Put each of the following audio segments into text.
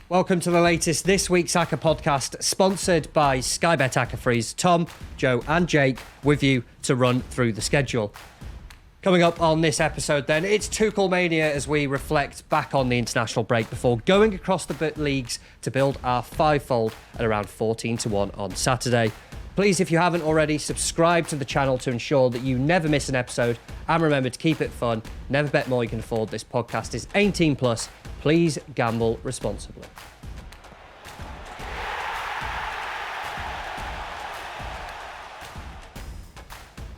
Welcome to the latest This Week's Acca podcast, sponsored by Skybet Acca Freeze. Tom, Joe and Jake with you to run through the schedule. Coming up on this episode then, it's Tuchel Mania as we reflect back on the international break before going across the leagues to build our fivefold at around 14-1 on Saturday. Please, if you haven't already, subscribe to the channel to ensure that you never miss an episode. And remember to keep it fun. Never bet more you can afford. This podcast is 18 plus. Please gamble responsibly.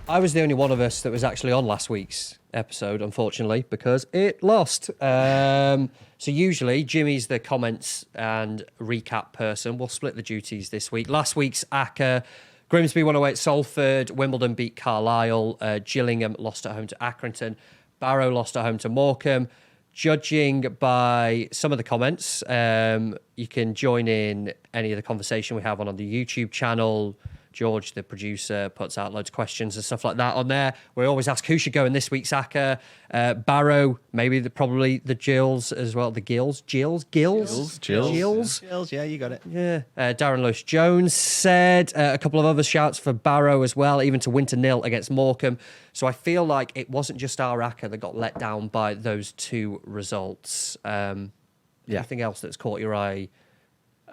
I was the only one of us that was actually on last week's episode, unfortunately, because it lost. So usually Jimmy's the comments and recap person. We'll split the duties this week. Last week's Acca, Grimsby won away at Salford, Wimbledon beat Carlisle, Gillingham lost at home to Accrington, Barrow lost at home to Morecambe. Judging by some of the comments, you can join in any of the conversation we have on the YouTube channel. George, the producer, puts out loads of questions and stuff like that on there. We always ask who should go in this week's Acca. Barrow, maybe probably the Gills as well. The Gills? Gills? Yeah, you got it. Yeah. Darren Lewis-Jones said a couple of other shouts for Barrow as well, even to Winter 0 against Morecambe. So I feel like it wasn't just our Acca that got let down by those two results. Anything else that's caught your eye?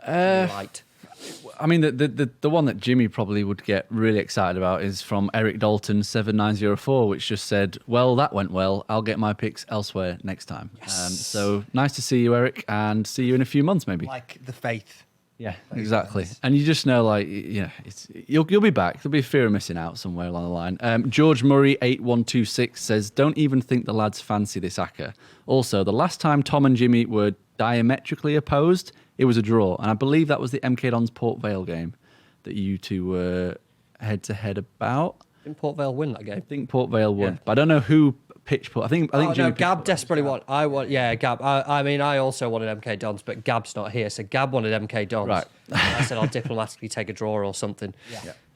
Light? I mean, the one that Jimmy probably would get really excited about is from Eric Dalton 7904, which just said, "Well, that went well. I'll get my picks elsewhere next time." Yes. So nice to see you, Eric, and see you in a few months, maybe. Like the faith. Yeah, exactly. And you just know, you'll be back. There'll be a fear of missing out somewhere along the line. George Murray 8126 says, "Don't even think the lads fancy this Acca. Also, the last time Tom and Jimmy were diametrically opposed, it was a draw, and I believe that was the MK Dons Port Vale game that you two were head-to-head about." Didn't Port Vale win that game? I think Port Vale won, yeah. But I don't know who pitched Port. I think Jimmy Gab desperately won. Gab. I also wanted MK Dons, but Gab's not here, so Gab wanted MK Dons. Right. I said I'll diplomatically take a draw or something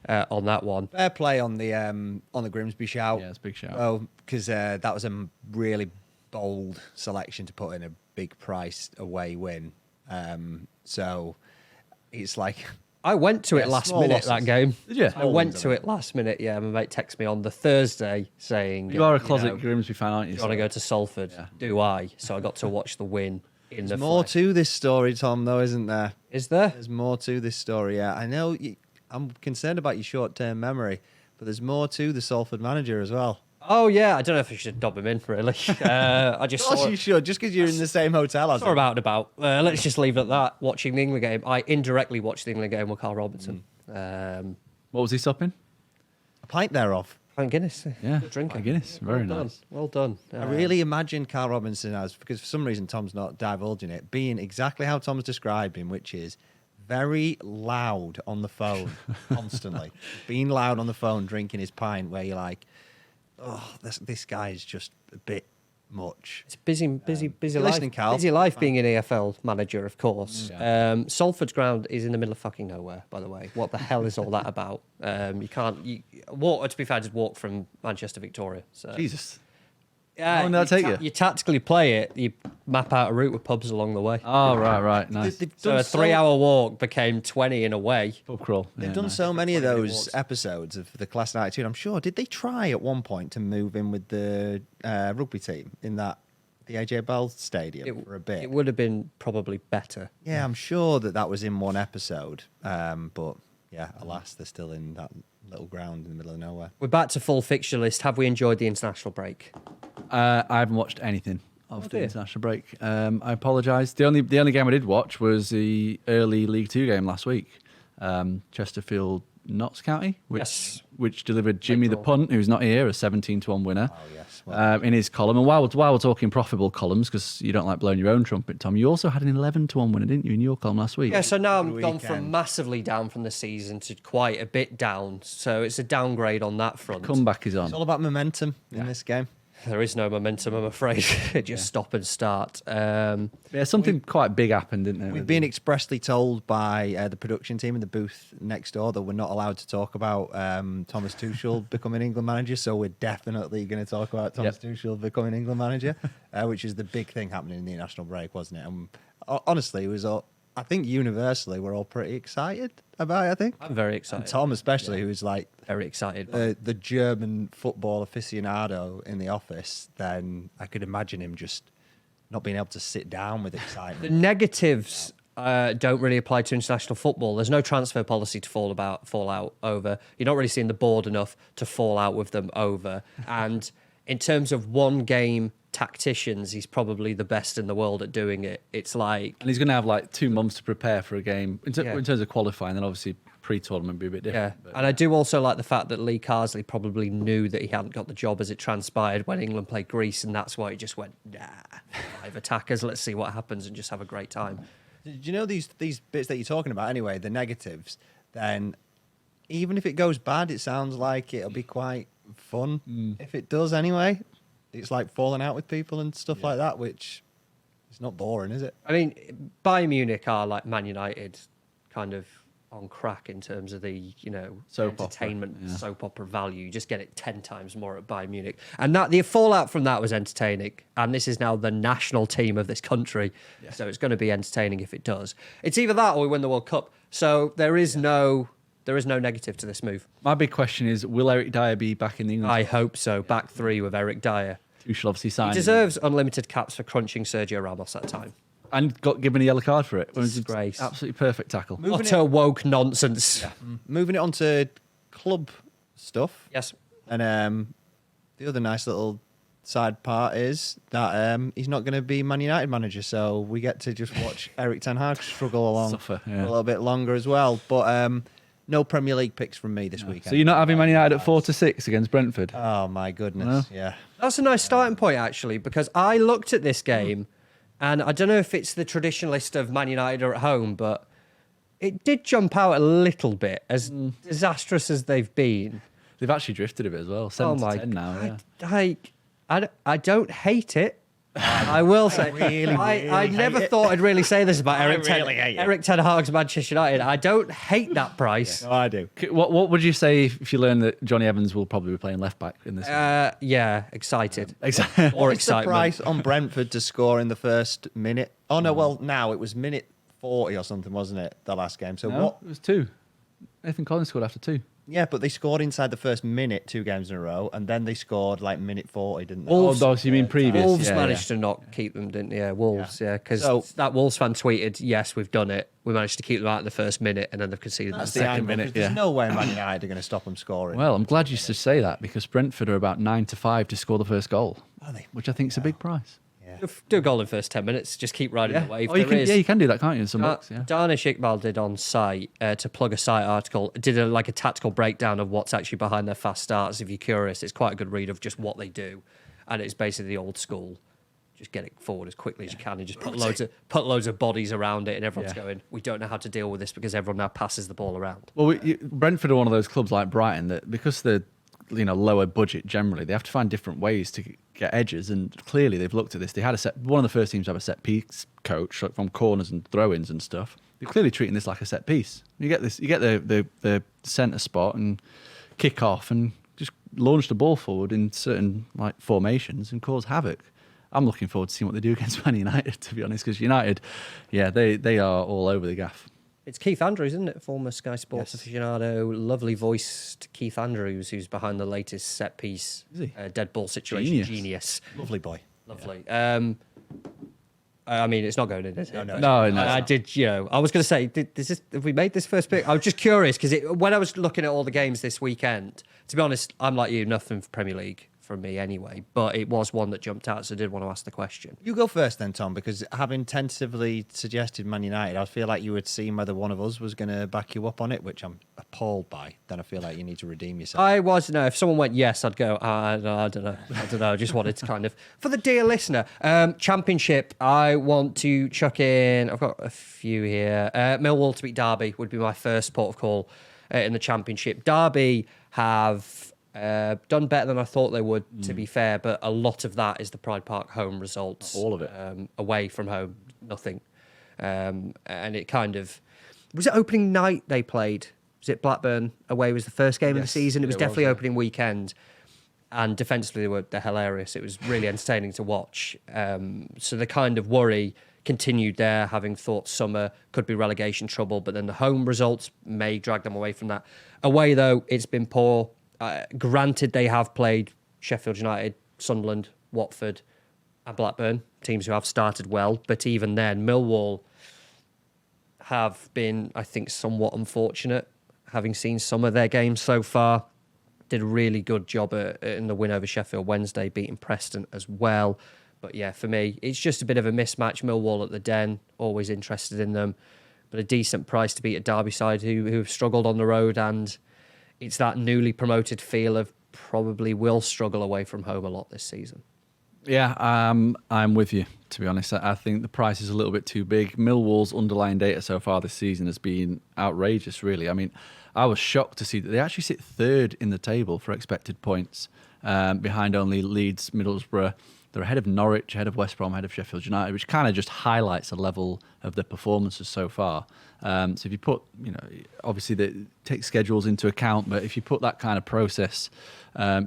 on that one. Fair play on the Grimsby shout. Yeah, it's a big shout. Oh, because that was a really bold selection to put in a big price away win. So it's like I went to it last minute losses. That game. Did you? I went to it last minute. Yeah, my mate texted me on the Thursday saying You are a closet Grimsby fan, aren't you? You want to go to Salford? Yeah. Do I? So I got to watch the win in There's more to this story, Tom, though, isn't there? Is there? There's more to this story, yeah. I know I'm concerned about your short-term memory, but there's more to the Salford manager as well. Oh, yeah. I don't know if I should dob him in, really. I just Of course you should, just because you're in the same hotel as him. Saw about and about. Let's just leave it at that. Watching the England game. I indirectly watched the England game with Carl Robinson. What was he stopping? A pint thereof. Pint Guinness. Yeah, Good drinker. Pint Guinness. Very nice. Well done. I really imagine Carl Robinson as, because for some reason Tom's not divulging it, being exactly how Tom's described him, which is very loud on the phone constantly. Being loud on the phone, drinking his pint, where you're like, oh, this guy is just a bit much. It's busy life. Listening, Carl. Busy life being an EFL manager, of course. Yeah. Salford's ground is in the middle of fucking nowhere, by the way. What the hell is all that about? You can't walk. To be fair, just walk from Manchester, Victoria. So. Jesus. Yeah, How long did that take you? You tactically play it. You map out a route with pubs along the way. Oh, right. Nice. So a 3-hour walk became 20 in a way. Pub crawl. They've done so many of those episodes of the Class 92. I'm sure. Did they try at one point to move in with the rugby team in the AJ Bell Stadium for a bit? It would have been probably better. Yeah, I'm sure that was in one episode. But yeah, alas, they're still in that little ground in the middle of nowhere. We're back to full fixture list. Have we enjoyed the international break? I haven't watched anything of the international break. I apologise. The only game I did watch was the early League Two game last week. Chesterfield Notts County, which delivered Jimmy the Punt, who's not here, a 17-1 winner. Oh yes, well, in his column. And while we're talking profitable columns, because you don't like blowing your own trumpet, Tom, you also had an 11-1 winner, didn't you, in your column last week? Yeah, so now I'm gone from massively down from the season to quite a bit down. So it's a downgrade on that front. Comeback is on. It's all about momentum in this game. There is no momentum, I'm afraid. Just stop and start. Something quite big happened, didn't there? We've been expressly told by the production team in the booth next door that we're not allowed to talk about Thomas Tuchel becoming England manager, so we're definitely going to talk about Thomas Tuchel becoming England manager, which is the big thing happening in the international break, wasn't it? And honestly, it was all. I think universally we're all pretty excited about it. I think I'm very excited. And Tom especially, who's like Very excited. the German football aficionado in the office. Then I could imagine him just not being able to sit down with The excitement. negatives don't really apply to international football. There's no transfer policy to fall out over. You're not really seeing the board enough to fall out with them over. And in terms of one game tacticians, he's probably the best in the world at doing it. It's like, And he's going to have like 2 months to prepare for a game in Yeah. terms of qualifying. Then obviously pre-tournament be a bit yeah. different. And I do also like the fact that Lee Carsley probably knew that he hadn't got the job as it transpired when England played Greece, and that's why he just went, nah, 5 attackers, let's see what happens and just have a great time. Do you know these bits that you're talking about anyway, the negatives, then even if it goes bad, it sounds like it'll be quite fun. If it does anyway, it's like falling out with people and stuff like that, which is not boring, is it? I mean, Bayern Munich are like Man United, kind of on crack in terms of the, Soap opera, entertainment yeah. soap opera value. You just get it 10 times more at Bayern Munich. And that the fallout from that was entertaining. And this is now the national team of this country. Yeah. So it's going to be entertaining if it does. It's either that or we win the World Cup. So there is no negative to this move. My big question is, will Eric Dyer be back in the England? I hope so. Back 3 with Eric Dyer. Tuchel obviously He signed. deserves unlimited caps for crunching Sergio Ramos that time. And got given a yellow card for it. It was Disgrace. absolutely perfect tackle. Utter woke nonsense. Moving it on to club stuff. Yes. And the other nice little side part is that he's not going to be Man United manager, so we get to just watch Eric Ten Hag struggle along Suffer, for yeah. a little bit longer as well. But no Premier League picks from me this weekend. So you're not having Man United at 4-6 against Brentford? Oh my goodness, yeah. That's a nice starting point, actually, because I looked at this game, and I don't know if it's the traditionalist of Man United are at home, but it did jump out a little bit, as disastrous as they've been. They've actually drifted a bit as well. 7-10 now. Yeah. I don't hate it. I will say, I never thought I'd really say this about Eric Ten Hag's Manchester United. I don't hate that price. No, I do. What would you say if you learn that Johnny Evans will probably be playing left back in this? Yeah, excited. Exactly. Or What's the excitement. price on Brentford to score in the first minute? Oh no, well now it was minute 40 or something, wasn't it? The last game. So No, what? it was 2. Nathan Collins scored after 2. Yeah, but they scored inside the first minute 2 games in a row, and then they scored like minute 40, didn't they? Wolves- Oh, so you mean previous? Wolves Yeah, managed yeah. to not keep them, didn't they? Yeah, Wolves, yeah. Because So- that Wolves fan tweeted, yes, we've done it. We managed to keep them out in the first minute, and then they've conceded That's the the second angle. minute. There's yeah. no way Man United are going to stop them scoring. Well, I'm glad you should say that because Brentford are about 9-5 to score the first goal, Are they? which I think is a big price. Yeah. Do a goal in the first 10 minutes, just keep riding the wave. Oh, you There can, is- yeah, you can do that, can't you? In some books, yeah. Danish Iqbal did on site to plug a site article, did a tactical breakdown of what's actually behind their fast starts. If you're curious, it's quite a good read of just what they do, and it's basically the old school. Just get it forward as quickly as you can, and just put loads of bodies around it, and everyone's Yeah. going, we don't know how to deal with this because everyone now passes the ball around. Well, Brentford are one of those clubs like Brighton that because they're lower budget generally, they have to find different ways to get edges. And clearly, they've looked at this. They had one of the first teams to have a set piece coach like from corners and throw-ins and stuff. They're clearly treating this like a set piece. You get this. You get the centre spot and kick off and just launch the ball forward in certain like formations and cause havoc. I'm looking forward to seeing what they do against Man United, to be honest, because United, yeah, they are all over the gaff. It's Keith Andrews, isn't it? Former Sky Sports aficionado, lovely voiced Keith Andrews, who's behind the latest set piece Is he? dead ball situation. Genius. Lovely boy. Lovely. I mean, it's not going in, is it? No, No, I did, I was going to say, have we made this first pick? I was just curious because when I was looking at all the games this weekend, to be honest, I'm like you, nothing for Premier League from me anyway, but it was one that jumped out, so I did want to ask the question. You go first then, Tom, because having tentatively suggested Man United, I feel like you had seen whether one of us was going to back you up on it, which I'm appalled by. Then I feel like you need to redeem yourself. If someone went yes, I'd go, I don't know. I just wanted to kind of, for the dear listener, Championship, I want to chuck in, I've got a few here. Millwall to beat Derby would be my first port of call in the Championship. Derby have done better than I thought they would, to be fair, but a lot of that is the Pride Park home results. All of it. Away from home, nothing. And it kind of, was it opening night they played? Was it Blackburn away was the first game of the Yes, season? It was it was, definitely yeah. opening weekend. And defensively, they're hilarious. It was really entertaining to watch. So the kind of worry, continued there, having thought summer could be relegation trouble, but then the home results may drag them away from that. Away, though, it's been poor. Granted, they have played Sheffield United, Sunderland, Watford, and Blackburn, teams who have started well, but even then, Millwall have been, I think, somewhat unfortunate, having seen some of their games so far. Did a really good job in the win over Sheffield Wednesday, beating Preston as well. But yeah, for me, it's just a bit of a mismatch. Millwall at the Den, always interested in them, but a decent price to beat a Derby side who have struggled on the road, and it's that newly promoted feel of probably will struggle away from home a lot this season. Yeah, I'm with you, to be honest. I think the price is a little bit too big. Millwall's underlying data so far this season has been outrageous, really. I mean, I was shocked to see that they actually sit third in the table for expected points, behind only Leeds, Middlesbrough. They're ahead of Norwich, ahead of West Brom, ahead of Sheffield United, which kind of just highlights the level of their performances so far. So if you put, obviously they take schedules into account, but if you put that kind of process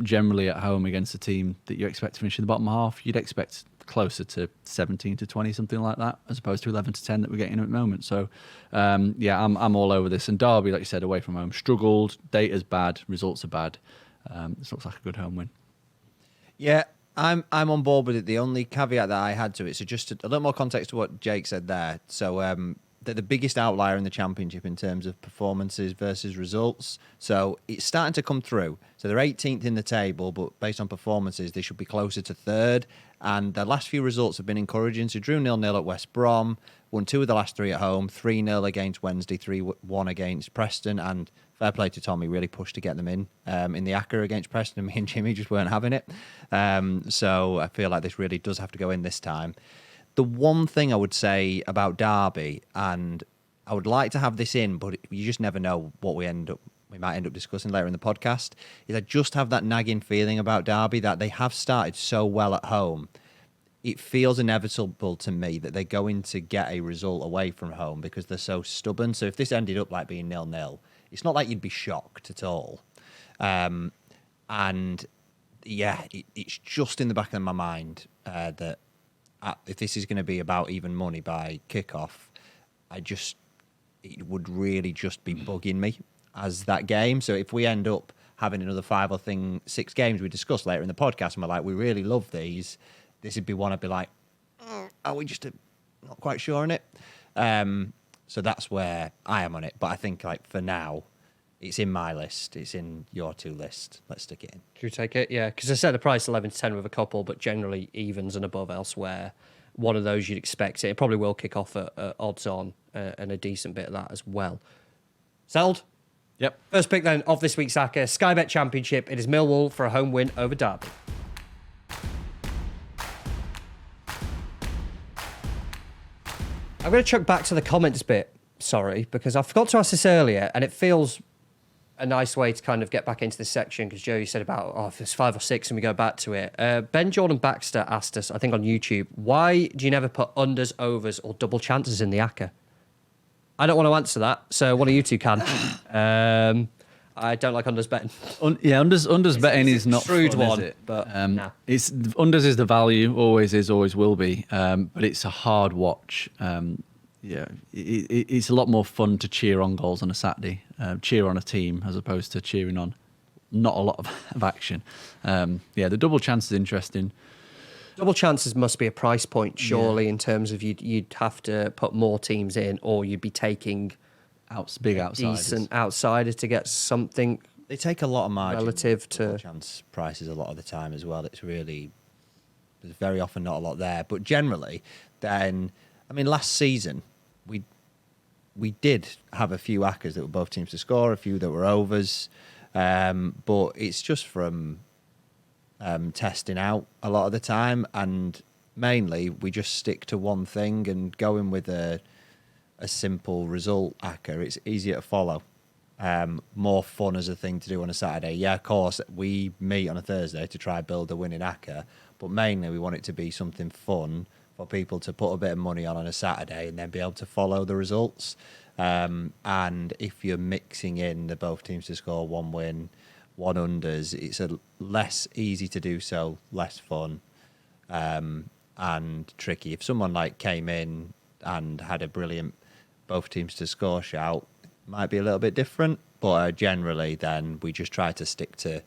generally at home against a team that you expect to finish in the bottom half, you'd expect closer to 17 to 20, something like that, as opposed to 11 to 10 that we're getting at the moment. So, I'm all over this. And Derby, like you said, away from home, struggled. Data's bad, results are bad. This looks like a good home win. Yeah, I'm on board with it. The only caveat that I had to it, so just a little more context to what Jake said there. So they're the biggest outlier in the Championship in terms of performances versus results. So it's starting to come through. So they're 18th in the table, but based on performances, they should be closer to third. And their last few results have been encouraging. So drew 0-0 at West Brom, won 2 of the last 3 at home, 3-0 against Wednesday, 3-1 against Preston, and fair play to Tommy, really pushed to get them in the Acca against Preston, and me and Jimmy just weren't having it. So I feel like this really does have to go in this time. The one thing I would say about Derby, and I would like to have this in, but you just never know what we might end up discussing later in the podcast, is I just have that nagging feeling about Derby that they have started so well at home. It feels inevitable to me that they're going to get a result away from home because they're so stubborn. So if this ended up like being 0-0, it's not like you'd be shocked at all. And yeah, it's just in the back of my mind that if this is going to be about even money by kickoff, it would really just be bugging me as that game. So if we end up having another 5 or 6 games we discuss later in the podcast, and we're like, we really love these, this would be one I'd be like, are we just not quite sure on it? So that's where I am on it. But I think like for now, it's in my list. It's in your 2 list. Let's stick it in. Should we take it? Yeah, because I set the price 11 to 10 with a couple, but generally evens and above elsewhere. One of those you'd expect it. It probably will kick off at odds on and a decent bit of that as well. Sold? Yep. First pick then of this week's Acca, Sky Bet Championship. It is Millwall for a home win over Derby. I'm going to chuck back to the comments bit, sorry, because I forgot to ask this earlier, and it feels a nice way to kind of get back into this section, because Joey said about, if it's 5 or 6 and we go back to it. Ben Jordan Baxter asked us, I think on YouTube, why do you never put unders, overs, or double chances in the Acca? I don't want to answer that, so one of you two can. I don't like unders betting. Unders betting is not shrewd fun, one, is it? but nah. It's unders is the value, always is, always will be. But it's a hard watch. It's a lot more fun to cheer on goals on a Saturday, cheer on a team as opposed to cheering on not a lot of action. The double chance is interesting. Double chances must be a price point, surely, in terms of you'd have to put more teams in, or you'd be taking Big outsiders. Decent outsider to get something. They take a lot of margin relative to chance prices a lot of the time as well. There's very often not a lot there, but generally, then last season we did have a few Accas that were both teams to score, a few that were overs, but it's just from testing out a lot of the time, and mainly we just stick to one thing and going with a simple result Acca. It's easier to follow, more fun as a thing to do on a Saturday. Yeah, of course, we meet on a Thursday to try build a winning Acca, but mainly we want it to be something fun for people to put a bit of money on a Saturday and then be able to follow the results. And if you're mixing in the both teams to score, 1 win, 1 unders, it's a less easy to do so, less fun. and tricky. If someone like came in and had a brilliant both teams to score shout, it might be a little bit different. But generally, then we just try to stick to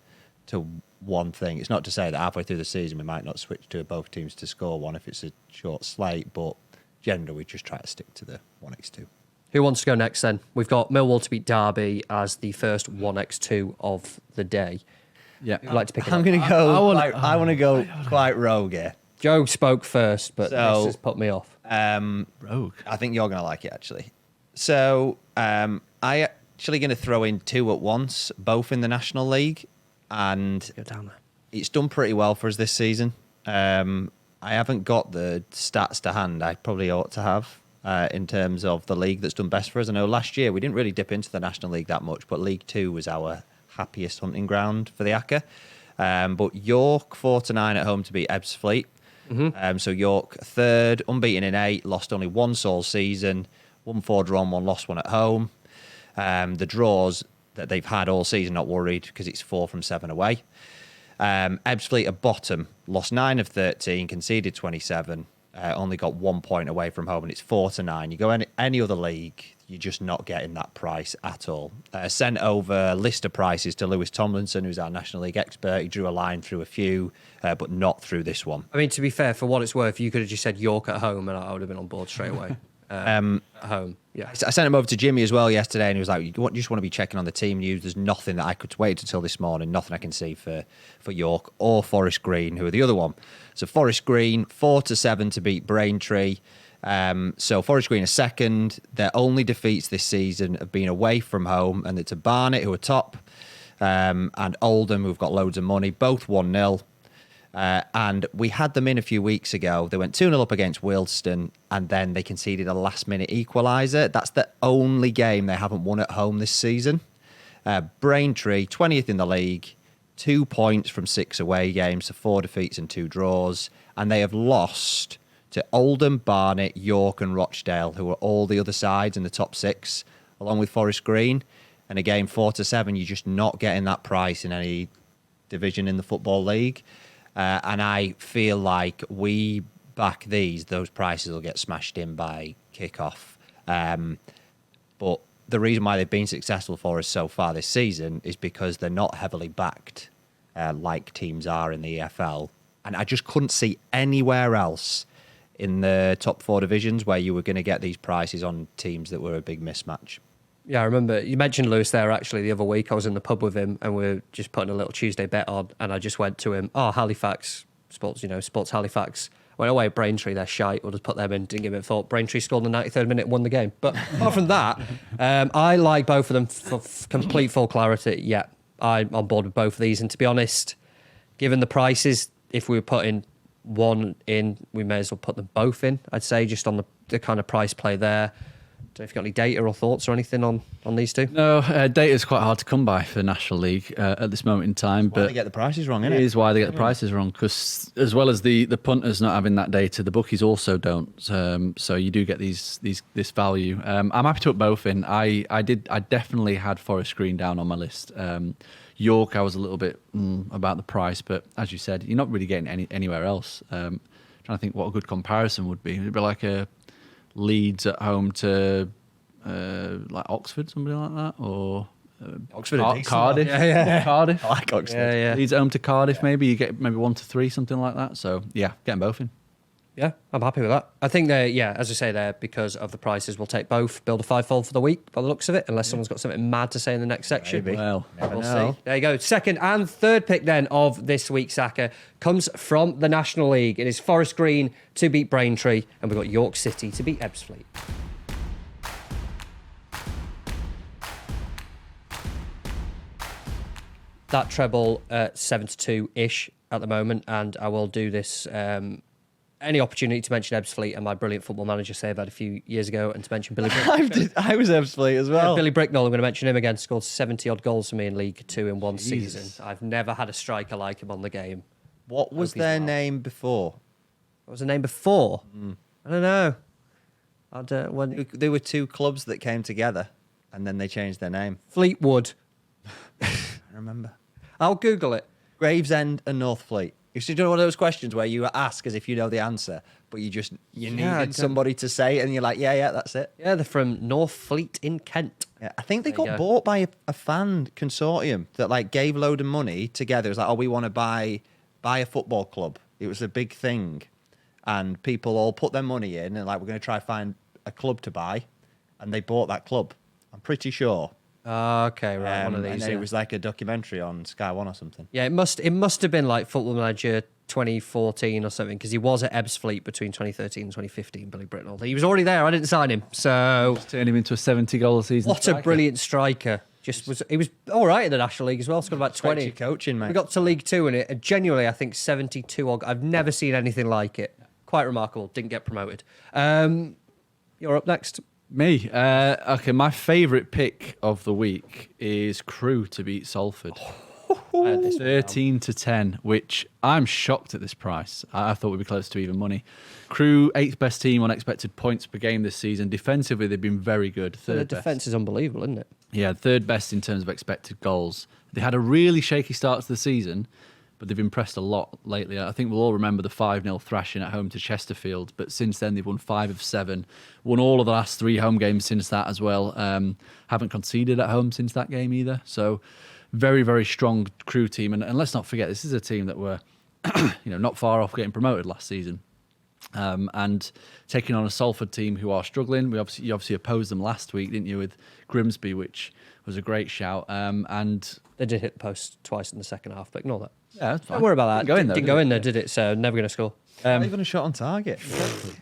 one thing. It's not to say that halfway through the season we might not switch to both teams to score one if it's a short slate, but generally we just try to stick to the 1x2. Who wants to go next then? We've got Millwall to beat Derby as the first 1x2 of the day. Yeah. Who'd like to pick it I'm up? going to go. I want to go quite rogue here. Joe spoke first, but So- this has put me off. Rogue. I think you're going to like it, actually. So I actually going to throw in two at once, both in the National League, and Go down there. it's done pretty well for us this season. I haven't got the stats to hand. I probably ought to have in terms of the league that's done best for us. I know last year we didn't really dip into the National League that much, but League Two was our happiest hunting ground for the Acca. But York 4-9 at home to beat Ebbsfleet. So York third, unbeaten in 8, lost only once all season, 1-4 drawn, 1 lost, 1 at home. The draws that they've had all season, not worried because it's 4 from 7 away. Ebbsfleet at bottom, lost 9 of 13, conceded 27, only got 1 point away from home, and it's 4-9. You go any other league, you're just not getting that price at all. Sent over list of prices to Lewis Tomlinson, who's our National League expert. He drew a line through a few, but not through this one. I mean, to be fair, for what it's worth, you could have just said York at home and I would have been on board straight away. At home, yeah. I sent him over to Jimmy as well yesterday, and he was like, you just want to be checking on the team news. There's nothing that I could wait until this morning, nothing I can see for York or Forest Green, who are the other one. So Forest Green, 4-7 to beat Braintree. So Forest Green are second. Their only defeats this season have been away from home, and it's to Barnet, who are top, and Oldham, who've got loads of money, both 1-0. And we had them in a few weeks ago. They went 2-0 up against Wilston, and then they conceded a last-minute equaliser. That's the only game they haven't won at home this season. Braintree, 20th in the league, 2 points from 6 away games, so 4 defeats and 2 draws. And they have lost to Oldham, Barnet, York and Rochdale, who are all the other sides in the top 6, along with Forest Green. And again, 4-7, you're just not getting that price in any division in the Football League. And I feel like we back those prices will get smashed in by kickoff. But the reason why they've been successful for us so far this season is because they're not heavily backed like teams are in the EFL. And I just couldn't see anywhere else in the top 4 divisions where you were going to get these prices on teams that were a big mismatch. Yeah, I remember you mentioned Lewis there actually the other week. I was in the pub with him and we were just putting a little Tuesday bet on, and I just went to him, Halifax, Sports Halifax. Went away, Braintree, they're shite. We'll just put them in, didn't give it a thought. Braintree scored in the 93rd minute, won the game. But apart from that, I like both of them for complete full clarity. Yeah, I'm on board with both of these. And to be honest, given the prices, if we were putting one in, we may as well put them both in, I'd say, just on the kind of price play there. Don't know if you've got any data or thoughts or anything on these two. No, data is quite hard to come by for the National League at this moment in time. Why But they get the prices wrong, it isn't it? is why they get the prices wrong, because as well as the punters not having that data, the bookies also don't. So you do get this value. I'm happy to put both in. I definitely had Forest Green down on my list. York, I was a little bit about the price, but as you said, you're not really getting anywhere else. Trying to think what a good comparison would be. It'd be like a Leeds at home to like Oxford, somebody like that, or Oxford are decent, Cardiff. Yeah. Cardiff. I like Oxford. Yeah. Leeds at home to Cardiff, maybe you get maybe 1-3, something like that. So yeah, get them both in. Yeah, I'm happy with that. I think they're, as I say, there because of the prices, we'll take both. Build a 5-fold for the week by the looks of it, unless someone's got something mad to say in the next section. Maybe. Well, We'll know. see. There you go. Second and third pick then of this week's Acca comes from the National League. It is Forest Green to beat Braintree, and we've got York City to beat Ebbsfleet. That treble 7-2-ish at the moment, and I will do this any opportunity to mention Ebbsfleet and my brilliant football manager save I had a few years ago, and to mention Billy Bricknell. I was Ebbsfleet as well. Billy Bricknell, I'm going to mention him again, scored 70-odd goals for me in League Two in one Jesus. season. I've never had a striker like him on the game. What was Hope he's their well. name before? What was the name before? I don't know. There were 2 clubs that came together, and then they changed their name. Fleetwood. I remember. I'll Google it. Gravesend and Northfleet. It's just one of those questions where you ask as if you know the answer, but you needed somebody to say it, and you're like, yeah, that's it. Yeah, they're from Northfleet in Kent. Yeah, I think they There you got go. bought by a fan consortium that like gave a load of money together. It was like, oh, we want to buy a football club. It was a big thing, and people all put their money in, and like, we're going to try find a club to buy, and they bought that club. I'm pretty sure. Okay, right, one of these. And then Yeah. it was like a documentary on Sky One or something. Yeah, it must have been like Football Manager 2014 or something, because he was at Ebbsfleet between 2013 and 2015. Billy Britnell. He was already there. I didn't sign him, so Turn him into a 70-goal a season. what a striker. brilliant striker. He was all right in the National League as well. Scored about 20. Your coaching, mate. We got to League Two in it. And genuinely, I think 72. I've never seen anything like it. Quite remarkable. Didn't get promoted. You're up next. Me. Okay, my favourite pick of the week is Crewe to beat Salford. 13-10, which I'm shocked at this price. I thought we'd be close to even money. Crewe, 8th best team on expected points per game this season. Defensively, they've been very good. The Third best. defence is unbelievable, isn't it? Yeah, third best in terms of expected goals. They had a really shaky start to the season, but they've impressed a lot lately. I think we'll all remember the 5-0 thrashing at home to Chesterfield, but since then they've won 5 of 7, won all of the last 3 home games since that as well. Haven't conceded at home since that game either. So very, very strong Crewe team. And let's not forget, this is a team that were not far off getting promoted last season. And taking on a Salford team who are struggling. You obviously opposed them last week, didn't you, with Grimsby, which was a great shout. And They did hit the post twice in the second half, but ignore that. yeah, that's fine. Don't worry about that. Didn't go in there, did did it? So never going to score. Not even a shot on target.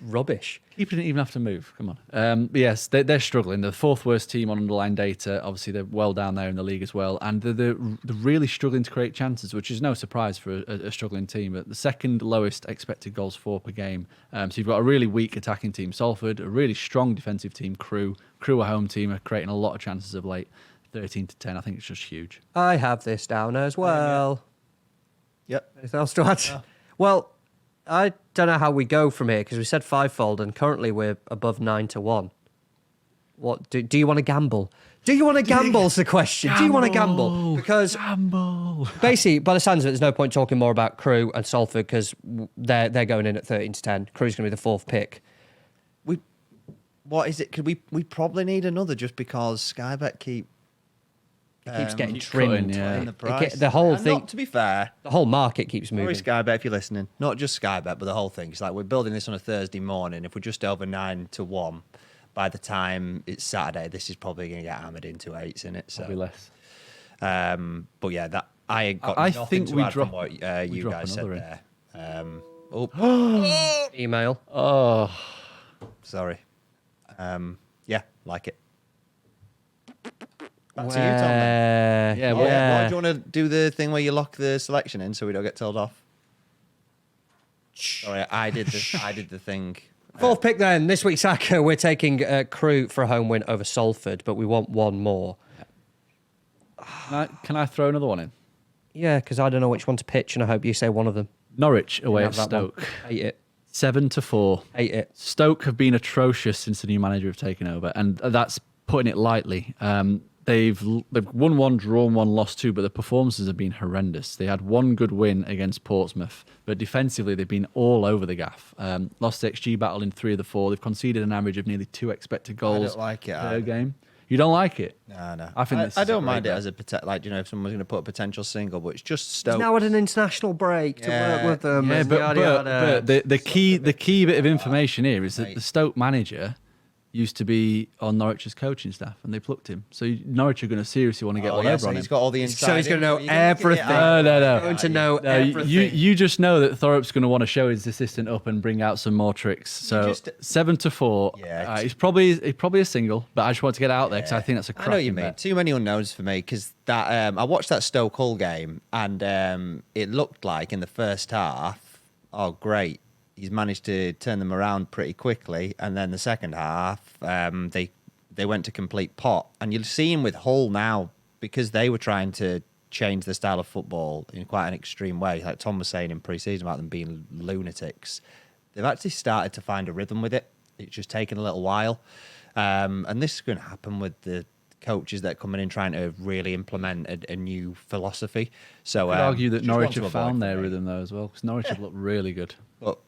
Rubbish. Keeper didn't even have to move. Come on. But yes, they're struggling. They're the 4th worst team on underlying data. Obviously, they're well down there in the league as well. And they're really struggling to create chances, which is no surprise for a struggling team. But the 2nd lowest expected goals for per game. So you've got a really weak attacking team, Salford, a really strong defensive team, Crewe. Crewe, a home team, are creating a lot of chances of late. 13-10, I think it's just huge. I have this down as well. Yep. Anything else to add? Well, I don't know how we go from here, because we said fivefold, and currently we're above 9-1. What do you want to gamble? Do you want to gamble? Is the question. Do you want to gamble? Because basically, by the sounds of it, there's no point talking more about Crewe and Salford, because they're going in at 13-10. Crewe's going to be the 4th pick. What is it? Could we probably need another just because Sky Bet keeps Getting keep trimmed. cutting, yeah. the price. The whole And thing. Not, to be fair, The whole market keeps moving. sorry Sky Bet if you're listening. Not just Sky Bet, but the whole thing. It's like we're building this on a Thursday morning. If we're just over 9-1, by the time it's Saturday, this is probably going to get hammered into 8s in it. So, Probably less. but yeah, that I ain't got I nothing think to we add drop- from what we you drop guys said another in. there. Email. Oh, Sorry. Yeah, like it. Back to you, Tom. Then. yeah. Oh, Well, yeah. Do you want to do the thing where you lock the selection in so we don't get told off? Sorry, I did the thing. 4th pick then. This week's Acca, we're taking Crewe for a home win over Salford, but we want one more. Can I throw another one in? Yeah, because I don't know which one to pitch, and I hope you say one of them. Norwich away Have at that one. Stoke. Hate it. 7-4. Hate it. Stoke have been atrocious since the new manager have taken over, and that's putting it lightly. They've won 1, drawn 1, lost 2, but the performances have been horrendous. They had 1 good win against Portsmouth, but defensively they've been all over the gaff. Lost the XG battle in 3 of the 4. They've conceded an average of nearly 2 expected goals don't like it per either. game. You don't like it? No. I think this I is don't a mind great it bet. as a if someone's going to put a potential single, but it's just He's Stoke. now had an international break to work with them. Yeah, and but, yada, yada. but the key bit of information here is that the Stoke manager used to be on Norwich's coaching staff, and they plucked him. So Norwich are going to seriously want to get one over so on him. he's got all the inside. So he's going to know info. You're gonna look at it everything. out. No. Going to know No, everything. you just know that Thorpe's going to want to show his assistant up and bring out some more tricks. So just- 7-4. Yeah, It's probably a single, but I just want to get it out there because I think that's a I know what you cracking mean. bet. Too many unknowns for me because that I watched that Stoke Hull game and it looked like in the first half, oh great, he's managed to turn them around pretty quickly, and then the second half, they went to complete pot, and you're seeing with Hull now because they were trying to change the style of football in quite an extreme way, like Tom was saying in pre-season about them being lunatics. They've actually started to find a rhythm with it. It's just taken a little while. And this is going to happen with the coaches that are coming in trying to really implement a new philosophy. So I'd argue that just Norwich want to have avoid found for their me. rhythm though as well, because Norwich have looked really good. But,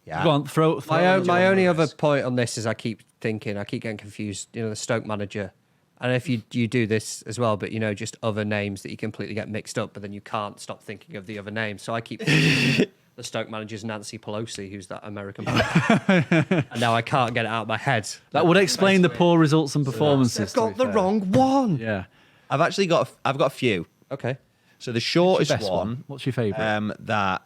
yeah. Go on, throw My only other point on this is I keep getting confused. The Stoke manager, and if you do this as well, but just other names that you completely get mixed up, but then you can't stop thinking of the other names. So I keep thinking the Stoke manager's Nancy Pelosi, who's that American and now I can't get it out of my head. That would explain the poor results and performances. I've got the wrong one. Yeah. I've got a few. Okay. So the shortest Best one. What's your favourite? That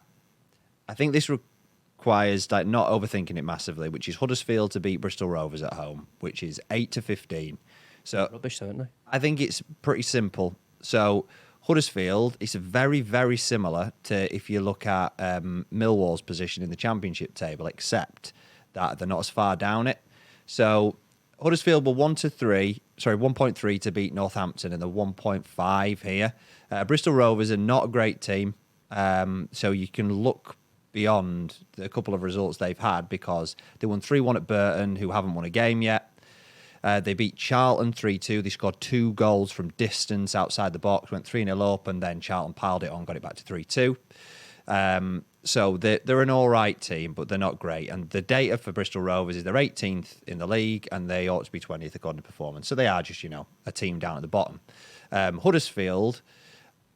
I think this requires not overthinking it massively, which is Huddersfield to beat Bristol Rovers at home, which is 8-15. So Rubbish, certainly. I think it's pretty simple. So Huddersfield is very, very similar to if you look at Millwall's position in the Championship table, except that they're not as far down it. So Huddersfield were 1.3 to beat Northampton, and they're 1.5 here. Bristol Rovers are not a great team, so you can look beyond the couple of results they've had because they won 3-1 at Burton, who haven't won a game yet. They beat Charlton 3-2. They scored 2 goals from distance outside the box, went 3-0 up, and then Charlton piled it on, got it back to 3-2. So they're an all right team, but they're not great. And the data for Bristol Rovers is they're 18th in the league, and they ought to be 20th according to performance. So they are just, a team down at the bottom. Huddersfield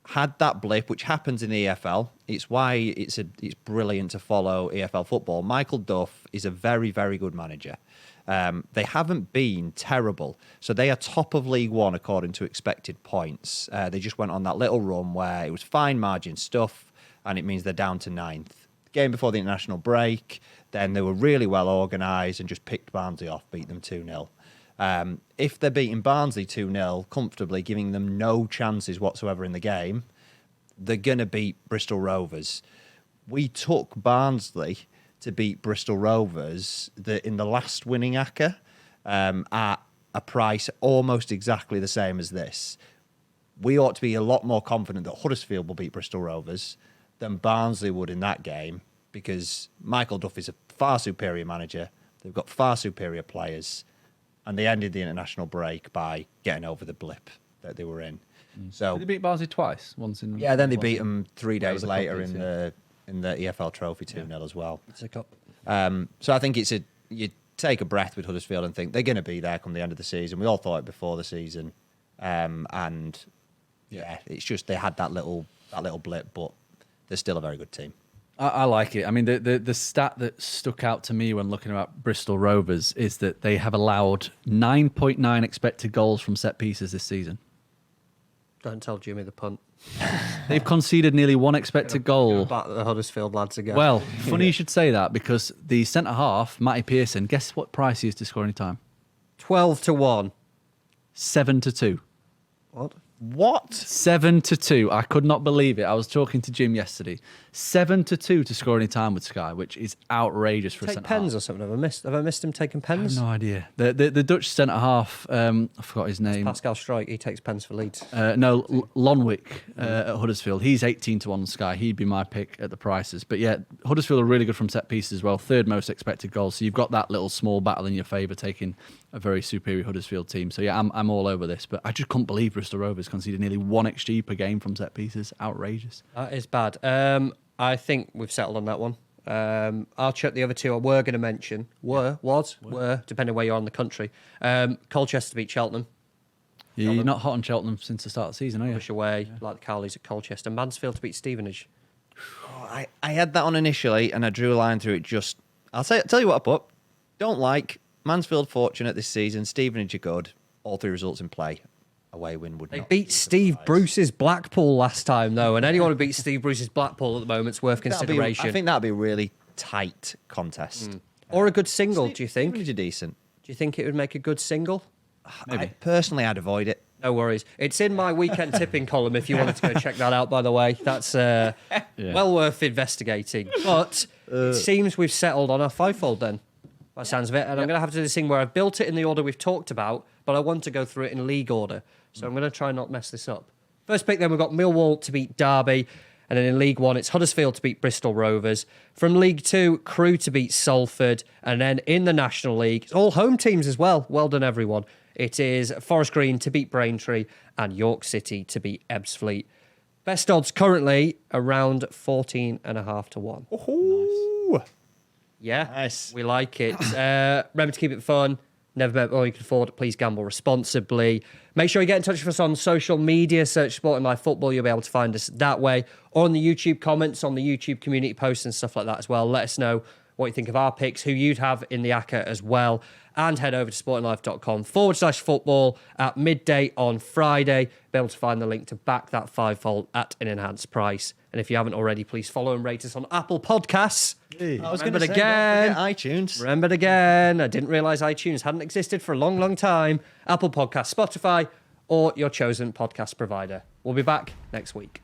had that blip, which happens in the EFL. It's why it's brilliant to follow EFL football. Michael Duff is a very, very good manager. They haven't been terrible. So they are top of League One according to expected points. They just went on that little run where it was fine margin stuff, and it means they're down to 9th. Game before the international break, then they were really well organised and just picked Barnsley off, beat them 2-0. If they're beating Barnsley 2-0 comfortably, giving them no chances whatsoever in the game, they're going to beat Bristol Rovers. We took Barnsley to beat Bristol Rovers in the last winning Acca at a price almost exactly the same as this. We ought to be a lot more confident that Huddersfield will beat Bristol Rovers than Barnsley would in that game because Michael Duff is a far superior manager. They've got far superior players, and they ended the international break by getting over the blip that they were in. So Did they beat Barnsley twice? then they beat them 3 days the later Cup, in the EFL Trophy 2-0 as well. It's a cup. So I think you take a breath with Huddersfield and think they're going to be there come the end of the season. We all thought it before the season, and it's just they had that little blip, but they're still a very good team. I like it. I mean, the stat that stuck out to me when looking at Bristol Rovers is that they have allowed 9.9 expected goals from set pieces this season. Don't tell Jimmy the punt. They've conceded nearly 1 expected goal. Back the Huddersfield lads again. Well, funny you should say that because the centre half, Matty Pearson, guess what price he is to score any time? 12-1. 7-2. What? 7-2. I could not believe it. I was talking to Jim yesterday. 7-2 to score any time with Sky, which is outrageous for a Take centre pens half. or something. Have I missed him taking I have pens? no idea. The Dutch centre half, I forgot his name. Pascal Strike, he takes pens for Leeds. Lonwick at Huddersfield. He's 18-1 on Sky. He'd be my pick at the prices. But yeah, Huddersfield are really good from set pieces as well. 3rd most expected goals. So you've got that little small battle in your favour, taking a very superior Huddersfield team. So yeah, I'm all over this. But I just couldn't believe Bristol Rovers conceded nearly 1 XG per game from set pieces. Outrageous. That is bad. I think we've settled on that one. I'll check the other two I were going to mention. Were, depending where you are in the country. Colchester beat Cheltenham. Yeah, you're not hot on Cheltenham since the start of the season, are you? Push away, like the Cowleys at Colchester. Mansfield to beat Stevenage. I had that on initially, and I drew a line through it. Tell you what I put. Don't like Mansfield fortunate this season. Stevenage are good. All 3 results in play. Away win would They not beat be Steve surprised. Bruce's Blackpool last time, though, and anyone who beats Steve Bruce's Blackpool at the moment's worth consideration. I think that'd be a really tight contest. Or a good single, do you think? Stevenage are decent. Do you think it would make a good single? Maybe. Personally, I'd avoid it. No worries. It's in my weekend tipping column if you wanted to go check that out, by the way. That's well worth investigating. But it seems we've settled on our fivefold then, by the sounds of it. And I'm going to have to do this thing where I've built it in the order we've talked about, but I want to go through it in league order. So I'm going to try and not mess this up. First pick then, we've got Millwall to beat Derby. And then in League 1, it's Huddersfield to beat Bristol Rovers. From League 2, Crewe to beat Salford. And then in the National League, it's all home teams as well. Well done, everyone. It is Forest Green to beat Braintree and York City to beat Ebbsfleet. Best odds currently around 14.5 to 1. Ooh. Yeah, Nice. we like it. Remember to keep it fun. Never bet more you can afford. Please gamble responsibly. Make sure you get in touch with us on social media. Search Sporting Life Football. You'll be able to find us that way. Or on the YouTube comments, on the YouTube community posts and stuff like that as well. Let us know what you think of our picks, who you'd have in the Acca as well. And head over to sportinglife.com/football at midday on Friday. Be able to find the link to back that fivefold at an enhanced price. And if you haven't already, please follow and rate us on Apple Podcasts. I was going Remember to say, again. don't forget iTunes. Remembered again. I didn't realise iTunes hadn't existed for a long, long time. Apple Podcasts, Spotify, or your chosen podcast provider. We'll be back next week.